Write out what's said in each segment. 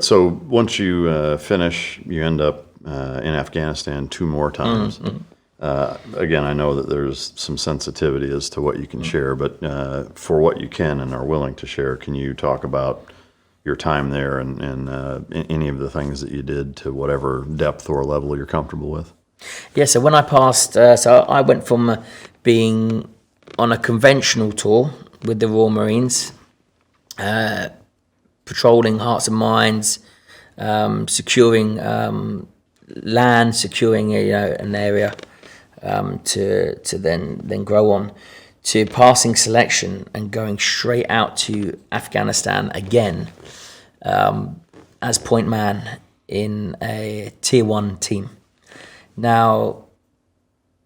right. So once you finish, you end up in Afghanistan 2 more times. Again, I know that there's some sensitivity as to what you can share, but for what you can and are willing to share, can you talk about your time there and any of the things that you did to whatever depth or level you're comfortable with? Yeah, so when I passed, so I went from being on a conventional tour with the Royal Marines, patrolling hearts and minds, securing land, securing an area to then grow on, to passing selection and going straight out to Afghanistan again as point man in a tier 1 team. Now,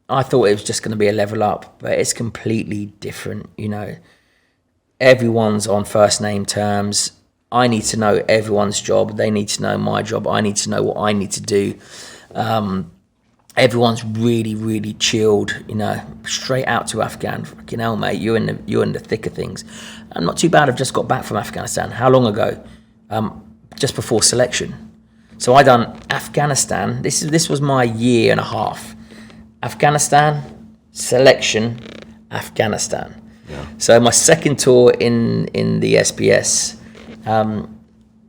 I thought it was just going to be a level up, but it's completely different. Everyone's on first name terms. I need to know everyone's job. They need to know my job. I need to know what I need to do. Everyone's really, really chilled. Straight out to Afghan. Fucking hell, mate, you're in the thick of things. I'm not too bad. I've just got back from Afghanistan. How long ago? Just before selection. So I done Afghanistan. This was my year and a half. Afghanistan, selection, Afghanistan. Yeah. So my second tour in the SBS,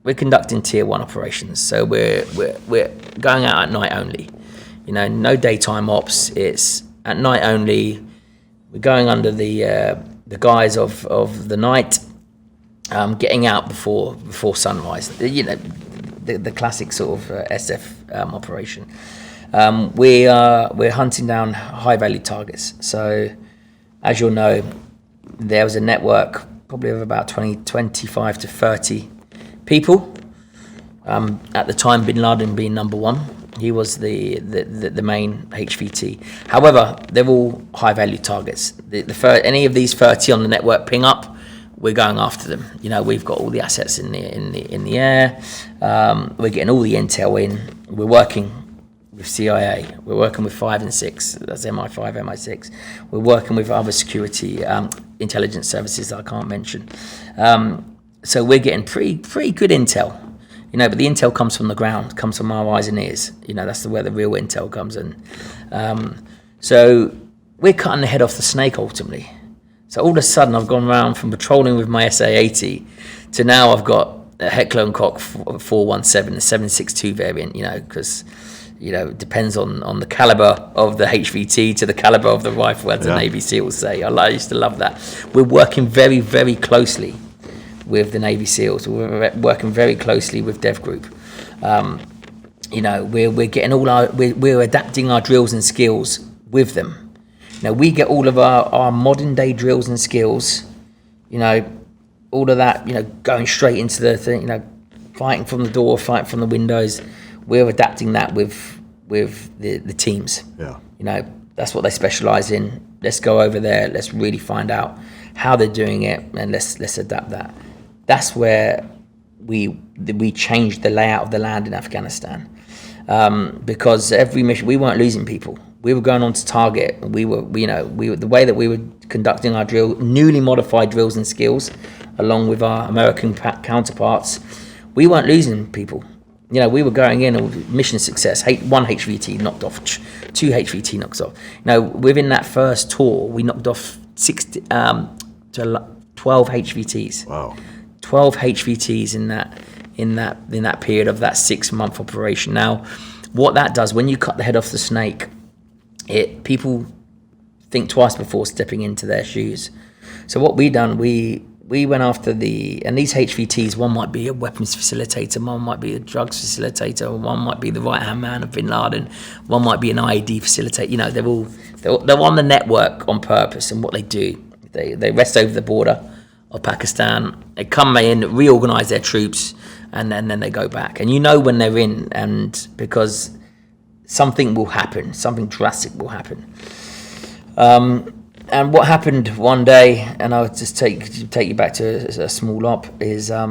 we're conducting tier 1 operations. So we're going out at night only. No daytime ops. It's at night only. We're going under the guise of the night, getting out before sunrise. The classic sort of SF operation. We're hunting down high value targets. So, as you'll know, there was a network probably of about 25 to 30 people. At the time, Bin Laden being number 1, he was the main HVT. However, they're all high value targets. Any of these 30 on the network ping up, we're going after them. We've got all the assets in the air. We're getting all the intel in. We're working with CIA. We're working with 5 and 6. That's MI5, MI6. We're working with other security intelligence services that I can't mention. So we're getting pretty good intel. But the intel comes from the ground, comes from our eyes and ears. That's where the real intel comes in. So we're cutting the head off the snake ultimately. So all of a sudden, I've gone around from patrolling with my SA-80 to now I've got a Heckler & Koch 417, the 7.62 variant, because, it depends on the caliber of the HVT to the caliber of the rifle, as the Navy SEALs say. I used to love that. We're working very, very closely with the Navy SEALs. We're working very closely with Dev Group. We're getting we're adapting our drills and skills with them. Now, we get all of our modern day drills and skills, all of that, going straight into the thing, fighting from the door, fighting from the windows. We're adapting that with the teams. Yeah. That's what they specialize in. Let's go over there. Let's really find out how they're doing it, and let's adapt that. That's where we changed the layout of the land in Afghanistan, because every mission we weren't losing people. We were going on to target. We were the way that we were conducting our newly modified drills and skills, along with our American counterparts. We weren't losing people. We were going in with mission success. 1 HVT knocked off, 2 HVT knocks off. Within that first tour, we knocked off 12 HVTs. Wow. 12 HVTs in that period of that 6-month operation. Now, what that does when you cut the head off the snake, people think twice before stepping into their shoes. So what we done, we went after and these HVTs, one might be a weapons facilitator, one might be a drugs facilitator, one might be the right-hand man of Bin Laden, one might be an IED facilitator. They're on the network on purpose, and what they do, they rest over the border of Pakistan, they come in, reorganize their troops, and then they go back. And when they're in, and because something will happen, something drastic will happen. And what happened one day, and I'll just take you back to a small op, is a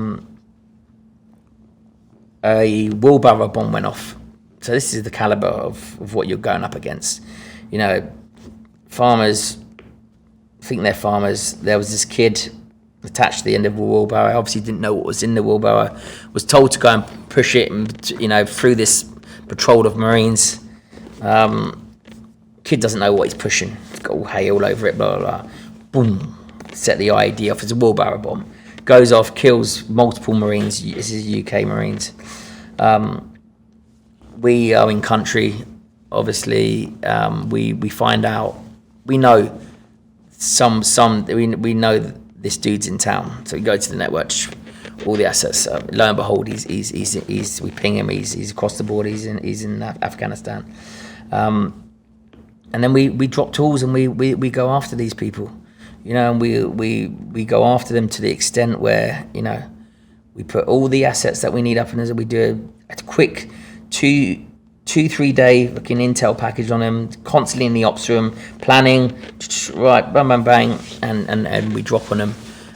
wheelbarrow bomb went off. So this is the caliber of what you're going up against. Farmers think they're farmers. There was this kid attached to the end of a wheelbarrow. Obviously didn't know what was in the wheelbarrow. Was told to go and push it, and, you know, through this patrol of Marines. Kid doesn't know what he's pushing. He's got all hay all over it, blah, blah, blah. Boom. Set the IED off. It's a wheelbarrow bomb. Goes off, kills multiple Marines. This is UK Marines. We are in country. Obviously, we find out. We know we know this dude's in town. So we go to the network, all the assets. Lo and behold, he's we ping him. He's across the border. He's in Afghanistan. And then we drop tools and we go after these people, you know, and we go after them to the extent where, you know, we put all the assets that we need up, and we do a quick 2-3 day fucking intel package on them, constantly in the ops room, planning, right, bang, bang, bang, and we drop on them,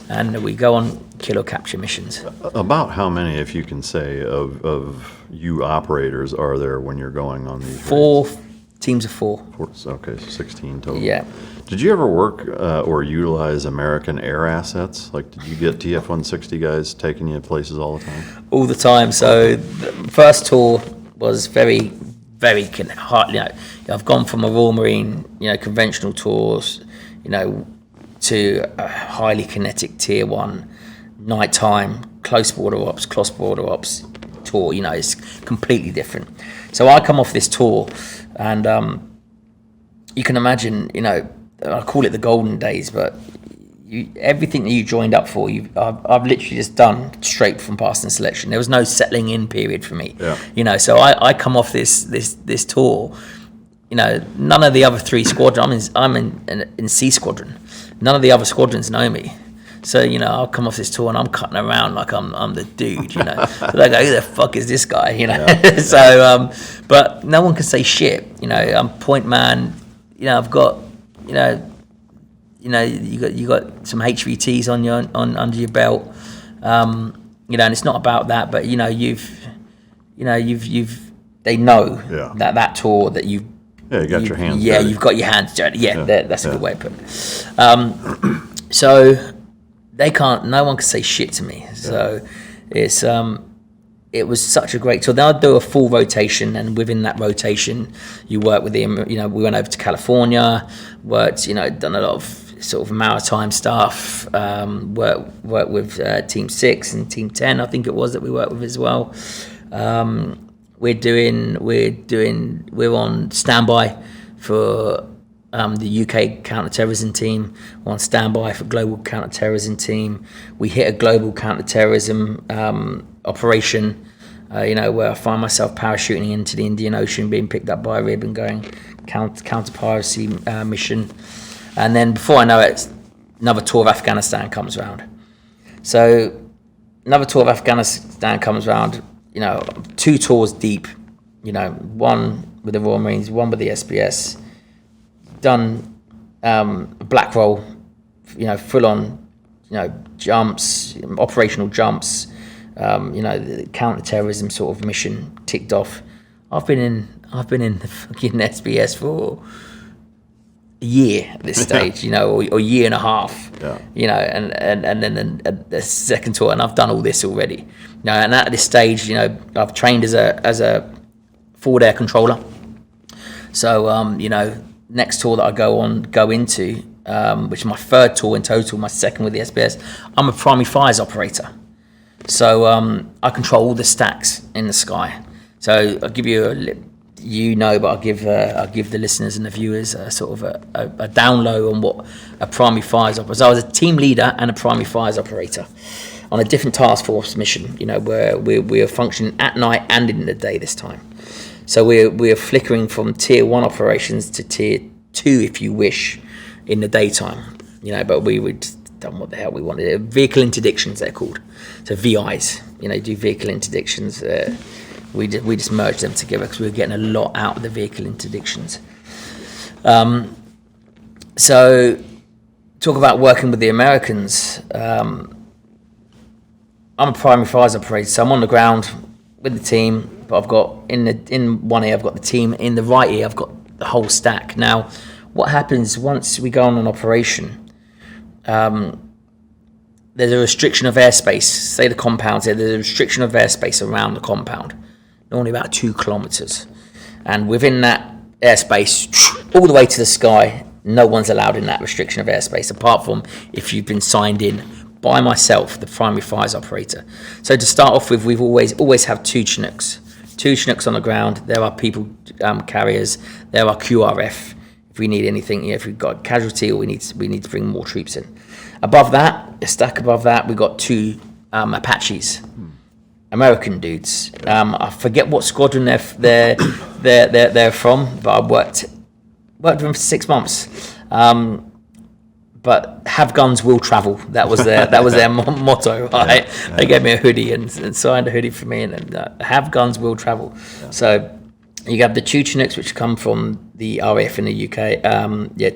and we go on kill or capture missions. About how many, if you can say, of you operators are there when you're going on these 4 raids? teams of 4. Okay, so 16 total. Yeah. Did you ever work or utilize American air assets? Like, did you get TF-160 guys taking you places all the time? All the time. So the first tour was very, very hard. You know, I've gone from a Royal Marine, you know, conventional tours, you know, to a highly kinetic tier 1, nighttime, close border ops tour. You know, it's completely different. So I come off this tour, and you can imagine, you know, I call it the golden days, but everything that you joined up for, I've literally just done straight from passing selection. There was no settling in period for me. Yeah. You know, so I come off this tour. You know, none of the other 3 squadrons. I'm in C squadron. None of the other squadrons know me. So, you know, I'll come off this tour and I'm cutting around like I'm the dude, you know. So they go, who the fuck is this guy, you know? Yeah. So, but no one can say shit, you know. I'm point man, you know. I've got, you know, you got some HVTs under your belt, you know, and it's not about that, but you know, they know that tour that you. Yeah, you got your hands dirty. Yeah, you've got your hands dirty. Yeah, that's a good way to put it. So they can't. No one can say shit to me. So it's it was such a great tour. Then I'd do a full rotation, and within that rotation, you work with them. You know, we went over to California, worked. You know, done a lot of sort of maritime stuff. Worked with Team 6 and Team 10. I think it was that we worked with as well. We're on standby for the UK counter-terrorism team. We're on standby for global counter-terrorism team. We hit a global counter-terrorism operation, you know, where I find myself parachuting into the Indian Ocean, being picked up by a rib and going counter-piracy mission. And then before I know it, another tour of Afghanistan comes around. So another tour of Afghanistan comes around, you know, 2 tours deep, you know, one with the Royal Marines, one with the SBS, done black roll, you know, full on, you know, jumps, operational jumps, you know, the counter-terrorism sort of mission ticked off. I've been in the fucking SBS for a year at this stage, you know, or a year and a half, you know, and then the second tour, and I've done all this already, you know, and at this stage, you know, I've trained as a forward air controller. So, you know, next tour that I go into, which is my 3rd tour in total, my 2nd with the SBS, I'm a primary fires operator. So I control all the stacks in the sky. So I'll give you but I'll give the listeners and the viewers a sort of a down low on what a primary fires operator. So I was a team leader and a primary fires operator on a different task force mission, you know, where we're functioning at night and in the day this time. So we're flickering from tier 1 operations to tier 2, if you wish, in the daytime, you know, but we would done what the hell we wanted. Vehicle interdictions, they're called. So VIs, you know, do vehicle interdictions. We just merged them together because we were getting a lot out of the vehicle interdictions. So talk about working with the Americans. I'm a primary fires operator, so I'm on the ground with the team, but I've got in one ear I've got the team, in the right ear I've got the whole stack. Now, what happens once we go on an operation? The there's a restriction of airspace. Say the compound's here, there's a restriction of airspace around the compound, normally about 2 kilometres. And within that airspace, all the way to the sky, no one's allowed in that restriction of airspace, apart from if you've been signed in by myself, the primary fires operator. So to start off with, we've always have 2 Chinooks. 2 Chinooks on the ground. There are people carriers. There are QRF if we need anything. If we've got a casualty or we need to bring more troops in. Above that, a stack above that, we've got 2 Apaches, American dudes. I forget what squadron they're from, but I worked with them for 6 months. But have guns, will travel. That was their motto, right? Yeah. They gave me a hoodie and signed a hoodie for me, and have guns, will travel. Yeah. So you have the 2 Chinooks, which come from the RAF in the UK.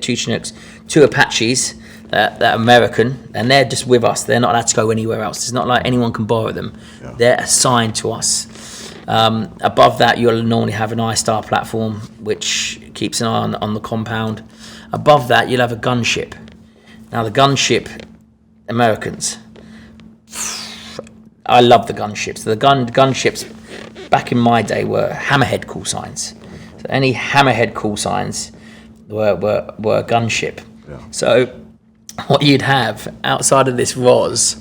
2 Chinooks, 2 Apaches, that American, and they're just with us. They're not allowed to go anywhere else. It's not like anyone can borrow them. Yeah. They're assigned to us. Above that, you'll normally have an I-Star platform, which keeps an eye on the compound. Above that, you'll have a gunship. Now, the gunship, Americans, I love the gunships. The gunships back in my day were hammerhead call signs. So any hammerhead call signs were gunship. Yeah. So what you'd have outside of this ROS,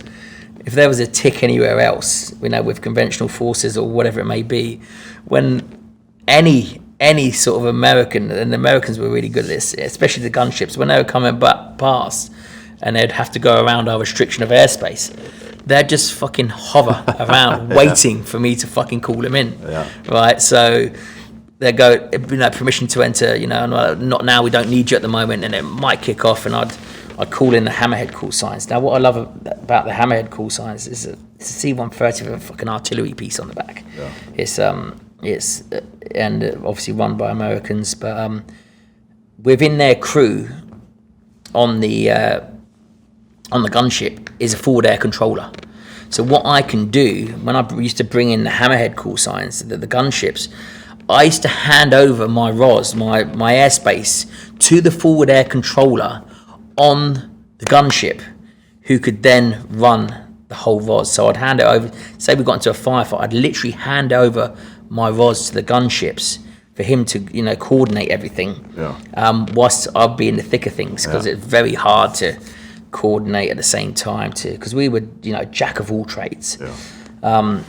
if there was a tick anywhere else, with conventional forces or whatever it may be, when any sort of American, and the Americans were really good at this, especially the gunships, when they were coming past and they'd have to go around our restriction of airspace, they'd just fucking hover around waiting for me to fucking call them in. Yeah. Right? So they'd go, permission to enter, not now, we don't need you at the moment, and it might kick off, and I'd call in the hammerhead call signs. Now, what I love about the hammerhead call signs is it's a C-130 with a fucking artillery piece on the back. Yeah. It's and obviously run by Americans, but within their crew on the gunship is a forward air controller. So what I can do when I used to bring in the hammerhead call signs, the gunships, I used to hand over my ROS, my airspace, to the forward air controller on the gunship, who could then run the whole ROS. So I'd hand it over. Say we got into a firefight, I'd literally hand over my ROS to the gunships for him to, coordinate everything. Yeah. Whilst I'd be in the thick of things, because it's very hard to coordinate at the same time because we were, jack of all trades. Yeah.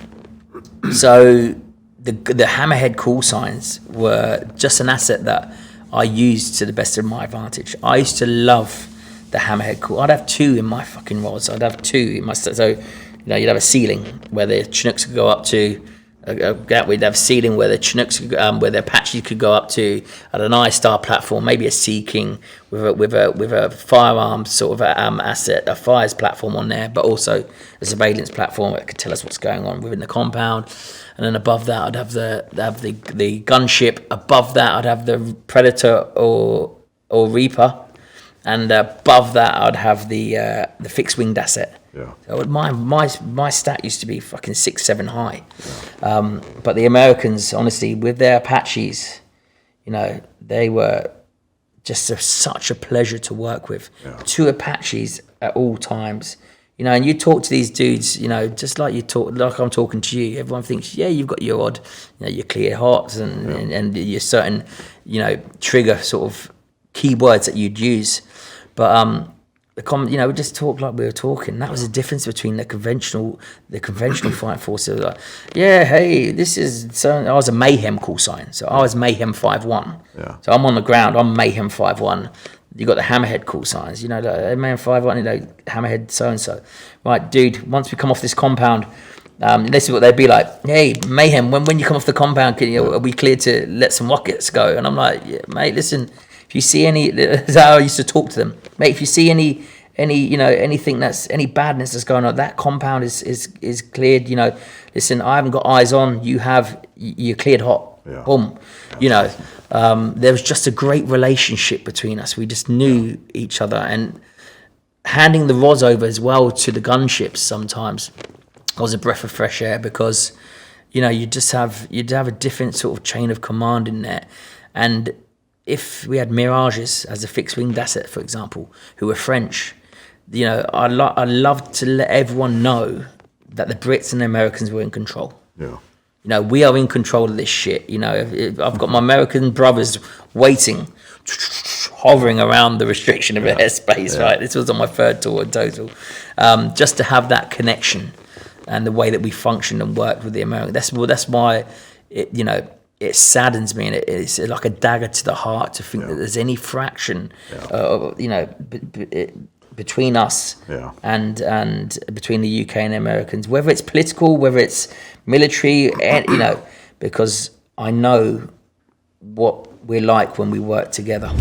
So the hammerhead call signs were just an asset that I used to the best of my advantage. I used to love the hammerhead call. I'd have 2 in my fucking ROS. I'd have 2 in my you'd have a ceiling where the Chinooks could go up to. We'd have a ceiling where the Chinooks, where the Apaches could go up to, at an I-Star platform, maybe a Sea King with a firearms sort of asset, a fires platform on there, but also a surveillance platform that could tell us what's going on within the compound. And then above that, I'd have the gunship. Above that, I'd have the Predator or Reaper, and above that, I'd have the fixed-winged asset. Yeah. So my stat used to be fucking 6-7 high. Yeah. But the Americans, honestly, with their Apaches, they were just such a pleasure to work with. Yeah. 2 Apaches at all times. And you talk to these dudes, just like I'm talking to you. Everyone thinks, yeah, you've got your odd, your clear hots and your certain, trigger sort of keywords that you'd use. But we just talk like we were talking. That was the difference between the conventional fight force. It was like, yeah, hey, this is. So I was a Mayhem call sign, so I was Mayhem 5-1. Yeah. So I'm on the ground. I'm Mayhem 5-1. You got the hammerhead call signs. Mayhem 5-1. Hammerhead so and so. Right, dude. Once we come off this compound, this is what they'd be like. Hey, Mayhem. When you come off the compound, are we cleared to let some rockets go? And I'm like, yeah, mate, listen. If you see that's how I used to talk to them, mate. If you see any anything that's any badness that's going on, that compound is cleared. Listen, I haven't got eyes on. You're cleared hot. Yeah. Boom. There was just a great relationship between us. We just knew each other, and handing the ROS over as well to the gunships sometimes was a breath of fresh air, because you'd have a different sort of chain of command in there. And if we had Mirages as a fixed-winged asset, for example, who were French, I love to let everyone know that the Brits and the Americans were in control. Yeah. We are in control of this shit. I've got my American brothers waiting, hovering around the restriction of airspace, right? This was on my third tour in total. Just to have that connection and the way that we functioned and worked with the Americans. That's why, it saddens me, and it's like a dagger to the heart to think that there's any fraction, between us and between the UK and the Americans, whether it's political, whether it's military, because I know what we're like when we work together.